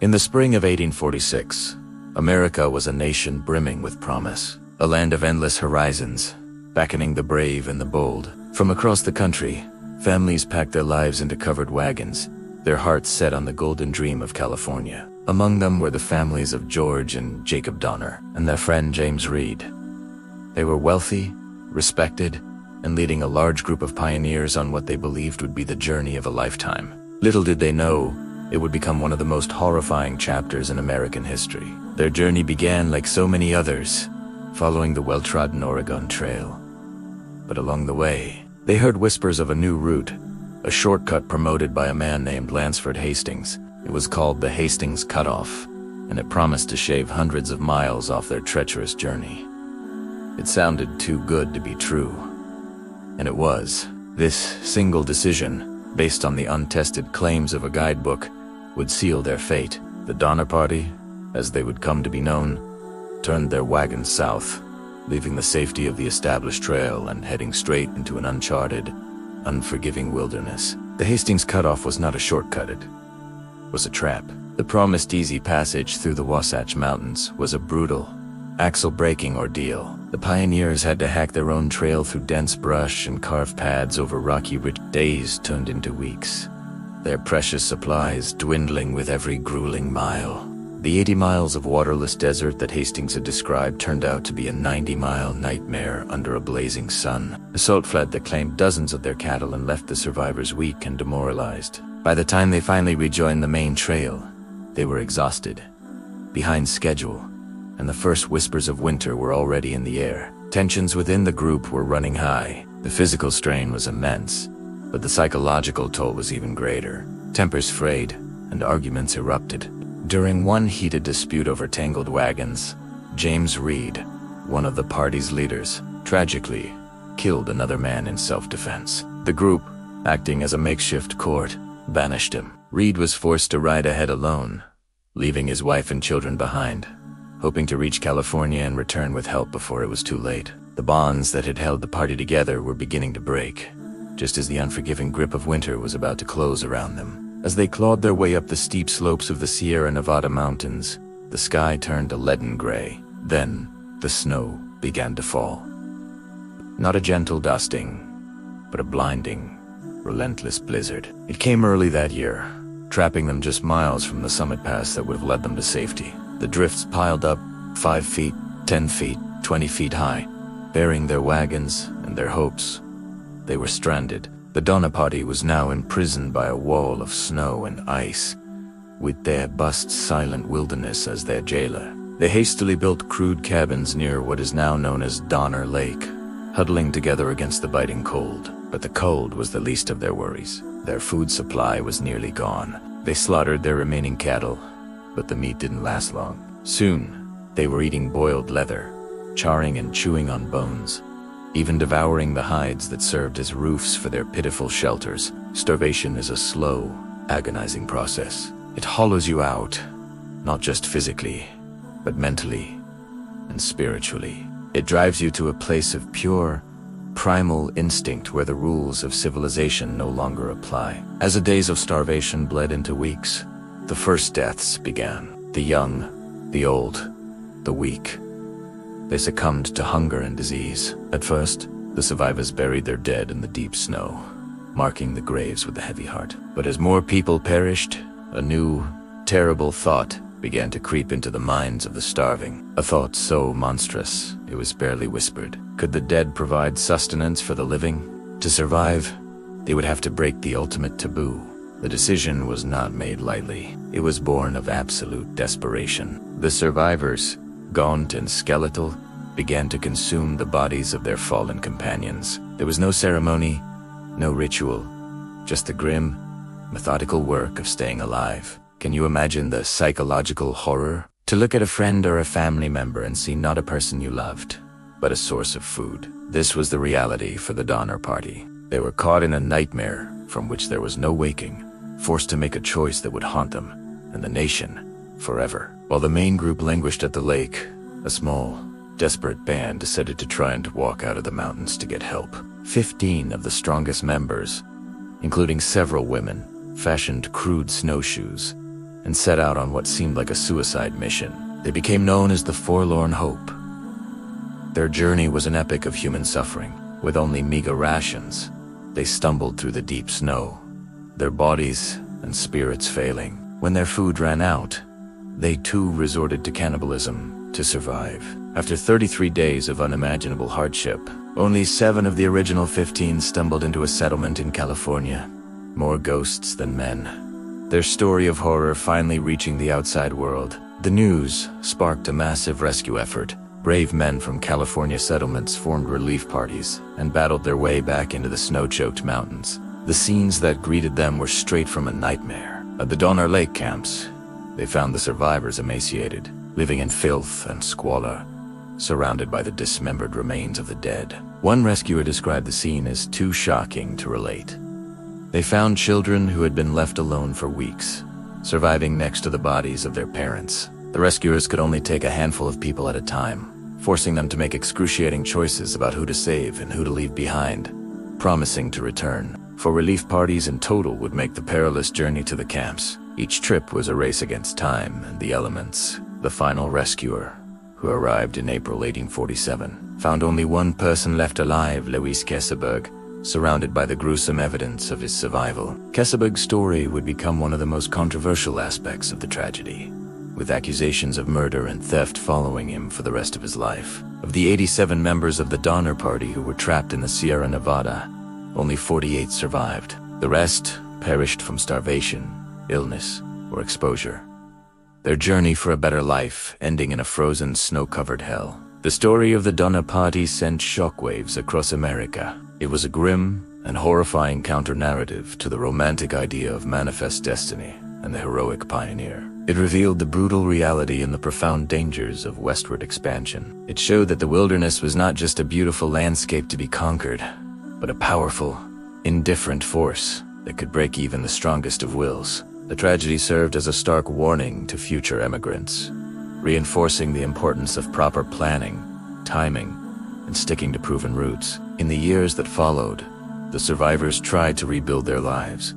In the spring of 1846, America was a nation brimming with promise, a land of endless horizons, beckoning the brave and the bold. From across the country, families packed their lives into covered wagons, their hearts set on the golden dream of California. Among them were the families of George and Jacob Donner and their friend James Reed. They were wealthy, respected, and leading a large group of pioneers on what they believed would be the journey of a lifetime. Little did they know, it would become one of the most horrifying chapters in American history. Their journey began like so many others, following the well-trodden Oregon Trail. But along the way, they heard whispers of a new route, a shortcut promoted by a man named Lansford Hastings. It was called the Hastings Cutoff, and it promised to shave hundreds of miles off their treacherous journey. It sounded too good to be true. And it was. This single decision, based on the untested claims of a guidebook, would seal their fate. The Donner Party, as they would come to be known, turned their wagons south, leaving the safety of the established trail and heading straight into an uncharted, unforgiving wilderness. The Hastings Cutoff was not a shortcut, it was a trap. The promised easy passage through the Wasatch Mountains was a brutal, axle-breaking ordeal. The pioneers had to hack their own trail through dense brush and carve paths over rocky ridge. Days turned into weeks, their precious supplies dwindling with every grueling mile. The 80 miles of waterless desert that Hastings had described turned out to be a 90-mile nightmare under a blazing sun. A salt flood that claimed dozens of their cattle and left the survivors weak and demoralized. By the time they finally rejoined the main trail, they were exhausted, behind schedule, and the first whispers of winter were already in the air. Tensions within the group were running high. The physical strain was immense, but the psychological toll was even greater. Tempers frayed, and arguments erupted. During one heated dispute over tangled wagons, James Reed, one of the party's leaders, tragically killed another man in self-defense. The group, acting as a makeshift court, banished him. Reed was forced to ride ahead alone, leaving his wife and children behind, hoping to reach California and return with help before it was too late. The bonds that had held the party together were beginning to break, just as the unforgiving grip of winter was about to close around them. As they clawed their way up the steep slopes of the Sierra Nevada mountains, the sky turned a leaden gray. Then, the snow began to fall. Not a gentle dusting, but a blinding, relentless blizzard. It came early that year, trapping them just miles from the summit pass that would have led them to safety. The drifts piled up 5 feet, 10 feet, 20 feet high, burying their wagons and their hopes. They were stranded. The Donner Party was now imprisoned by a wall of snow and ice, with their vast silent wilderness as their jailer. They hastily built crude cabins near what is now known as Donner Lake, huddling together against the biting cold. But the cold was the least of their worries. Their food supply was nearly gone. They slaughtered their remaining cattle, but the meat didn't last long. Soon, they were eating boiled leather, charring and chewing on bones, even devouring the hides that served as roofs for their pitiful shelters. Starvation is a slow, agonizing process. It hollows you out, not just physically, but mentally and spiritually. It drives you to a place of pure, primal instinct where the rules of civilization no longer apply. As the days of starvation bled into weeks, the first deaths began. The young, the old, the weak. They succumbed to hunger and disease. At first, the survivors buried their dead in the deep snow, marking the graves with a heavy heart. But as more people perished, a new, terrible thought began to creep into the minds of the starving. A thought so monstrous, it was barely whispered. Could the dead provide sustenance for the living? To survive, they would have to break the ultimate taboo. The decision was not made lightly. It was born of absolute desperation. The survivors, gaunt and skeletal, began to consume the bodies of their fallen companions. There was no ceremony, no ritual, just the grim, methodical work of staying alive. Can you imagine the psychological horror? To look at a friend or a family member and see not a person you loved, but a source of food. This was the reality for the Donner Party. They were caught in a nightmare from which there was no waking, forced to make a choice that would haunt them and the nation forever. While the main group languished at the lake, a small, desperate band decided to try and walk out of the mountains to get help. 15 of the strongest members, including several women, fashioned crude snowshoes and set out on what seemed like a suicide mission. They became known as the Forlorn Hope. Their journey was an epic of human suffering. With only meager rations, they stumbled through the deep snow, their bodies and spirits failing. When their food ran out, they too resorted to cannibalism to survive. After 33 days of unimaginable hardship, only 7 of the original 15 stumbled into a settlement in California. More ghosts than men. Their story of horror finally reaching the outside world. The news sparked a massive rescue effort. Brave men from California settlements formed relief parties and battled their way back into the snow-choked mountains. The scenes that greeted them were straight from a nightmare. At the Donner Lake camps, they found the survivors emaciated, living in filth and squalor, surrounded by the dismembered remains of the dead. One rescuer described the scene as too shocking to relate. They found children who had been left alone for weeks, surviving next to the bodies of their parents. The rescuers could only take a handful of people at a time, forcing them to make excruciating choices about who to save and who to leave behind, promising to return. For relief parties in total would make the perilous journey to the camps. Each trip was a race against time and the elements. The final rescuer, who arrived in April 1847, found only one person left alive, Louis Keseberg, surrounded by the gruesome evidence of his survival. Keseberg's story would become one of the most controversial aspects of the tragedy, with accusations of murder and theft following him for the rest of his life. Of the 87 members of the Donner Party who were trapped in the Sierra Nevada, only 48 survived. The rest perished from starvation, illness, or exposure. Their journey for a better life ending in a frozen, snow-covered hell. The story of the Donner Party sent shockwaves across America. It was a grim and horrifying counter-narrative to the romantic idea of manifest destiny and the heroic pioneer. It revealed the brutal reality and the profound dangers of westward expansion. It showed that the wilderness was not just a beautiful landscape to be conquered, but a powerful, indifferent force that could break even the strongest of wills. The tragedy served as a stark warning to future emigrants, reinforcing the importance of proper planning, timing, and sticking to proven routes. In the years that followed, the survivors tried to rebuild their lives,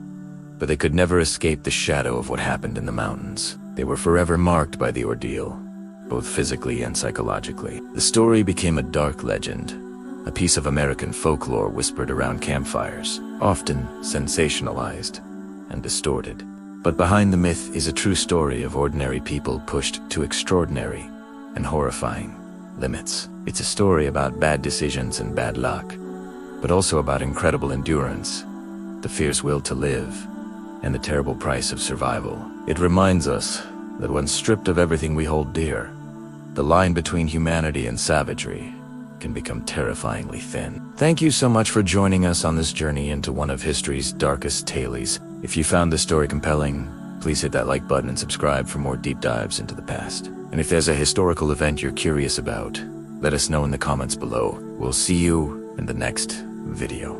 but they could never escape the shadow of what happened in the mountains. They were forever marked by the ordeal, both physically and psychologically. The story became a dark legend, a piece of American folklore whispered around campfires, often sensationalized and distorted. But behind the myth is a true story of ordinary people pushed to extraordinary and horrifying limits. It's a story about bad decisions and bad luck, but also about incredible endurance, the fierce will to live, and the terrible price of survival. It reminds us that when stripped of everything we hold dear, the line between humanity and savagery can become terrifyingly thin. Thank you so much for joining us on this journey into one of history's darkest tales. If you found this story compelling, please hit that like button and subscribe for more deep dives into the past. And if there's a historical event you're curious about, let us know in the comments below. We'll see you in the next video.